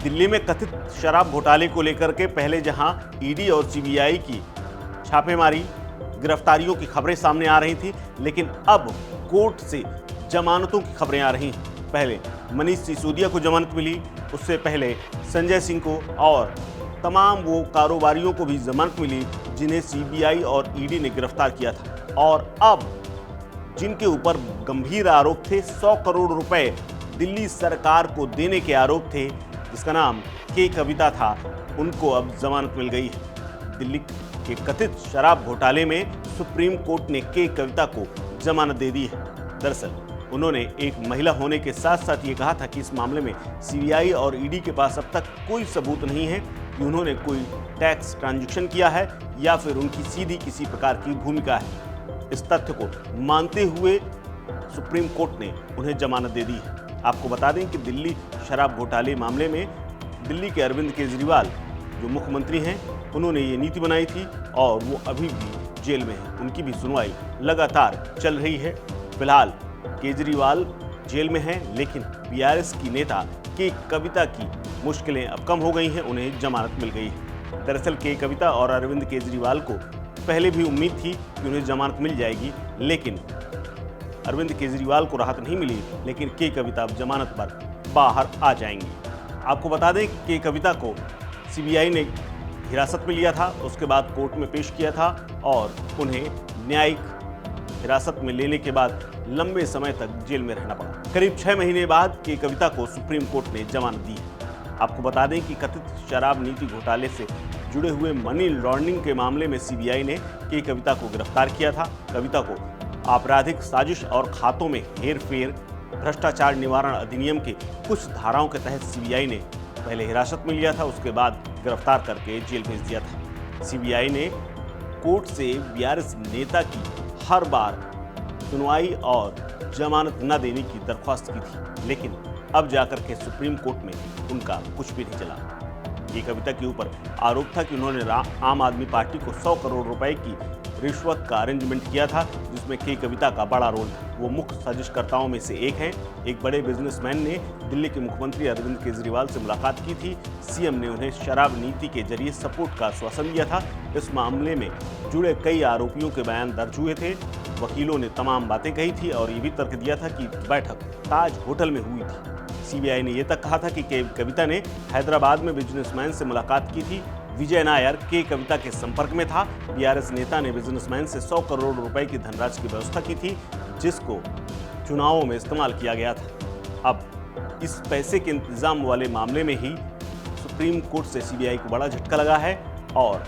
दिल्ली में कथित शराब घोटाले को लेकर के पहले जहां ईडी और सीबीआई की छापेमारी, गिरफ्तारियों की खबरें सामने आ रही थी, लेकिन अब कोर्ट से जमानतों की खबरें आ रही हैं। पहले मनीष सिसोदिया को जमानत मिली, उससे पहले संजय सिंह को और तमाम वो कारोबारियों को भी जमानत मिली जिन्हें सीबीआई और ईडी ने गिरफ्तार किया था। और अब जिनके ऊपर गंभीर आरोप थे, 100 करोड़ रुपए दिल्ली सरकार को देने के आरोप थे, जिसका नाम के कविता था, उनको अब जमानत मिल गई है। दिल्ली के कथित शराब घोटाले में सुप्रीम कोर्ट ने के कविता को जमानत दे दी है। दरअसल उन्होंने एक महिला होने के साथ साथ ये कहा था कि इस मामले में सीबीआई और ईडी के पास अब तक कोई सबूत नहीं है कि उन्होंने कोई टैक्स ट्रांजैक्शन किया है या फिर उनकी सीधी किसी प्रकार की भूमिका है। इस तथ्य को मानते हुए सुप्रीम कोर्ट ने उन्हें जमानत दे दी है। आपको बता दें कि दिल्ली शराब घोटाले मामले में दिल्ली के अरविंद केजरीवाल जो मुख्यमंत्री हैं, उन्होंने ये नीति बनाई थी और वो अभी भी जेल में हैं। उनकी भी सुनवाई लगातार चल रही है। फिलहाल केजरीवाल जेल में हैं, लेकिन बीआरएस की नेता के कविता की मुश्किलें अब कम हो गई हैं, उन्हें जमानत मिल गई है। दरअसल के कविता और अरविंद केजरीवाल को पहले भी उम्मीद थी कि उन्हें जमानत मिल जाएगी, लेकिन अरविंद केजरीवाल को राहत नहीं मिली, लेकिन के कविता अब जमानत पर बाहर आ जाएंगी। आपको बता दें कि के कविता को सीबीआई ने हिरासत में लिया था, उसके बाद कोर्ट में पेश किया था और उन्हें न्यायिक हिरासत में लेने के बाद लंबे समय तक जेल में रहना पड़ा। करीब 6 महीने बाद के कविता को सुप्रीम कोर्ट ने जमानत दी है। आपको बता दें कि कथित शराब नीति घोटाले से जुड़े हुए मनी लॉन्ड्रिंग के मामले में सीबीआई ने के कविता को गिरफ्तार किया था। कविता को आपराधिक साजिश और खातों में हेरफेर, भ्रष्टाचार निवारण अधिनियम के कुछ धाराओं के तहत सीबीआई ने पहले हिरासत में लिया था, उसके बाद गिरफ्तार करके जेल भेज दिया था। सीबीआई ने कोर्ट से बीआरएस नेता की हर बार सुनवाई और जमानत न देने की दरख्वास्त की थी, लेकिन अब जाकर के सुप्रीम कोर्ट में उनका कुछ भी नहीं चला। ये कविता के ऊपर आरोप था कि उन्होंने आम आदमी पार्टी को 100 करोड़ रुपए की रिश्वत का अरेंजमेंट किया था, जिसमें के कविता का बड़ा रोल था। वो मुख्य साजिशकर्ताओं में से एक हैं। एक बड़े बिजनेसमैन ने दिल्ली के मुख्यमंत्री अरविंद केजरीवाल से मुलाकात की थी। सीएम ने उन्हें शराब नीति के जरिए सपोर्ट का आश्वासन दिया था। इस मामले में जुड़े कई आरोपियों के बयान दर्ज हुए थे। वकीलों ने तमाम बातें कही थी और ये भी तर्क दिया था कि बैठक ताज होटल में हुई थी। सीबीआई ने यह तक कहा था कि कविता ने हैदराबाद में बिजनेसमैन से मुलाकात की थी। विजय नायर के कविता के संपर्क में था। बीआरएस नेता ने बिजनेसमैन से 100 करोड़ रुपए की धनराशि की व्यवस्था की थी, जिसको चुनावों में इस्तेमाल किया गया था। अब इस पैसे के इंतजाम वाले मामले में ही सुप्रीम कोर्ट से सीबीआई को बड़ा झटका लगा है और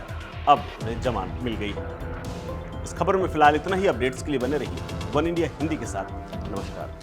अब उन्हें जमानत मिल गई है। इस खबर में फिलहाल इतना ही। अपडेट्स के लिए बने रहिए वन इंडिया हिंदी के साथ। नमस्कार।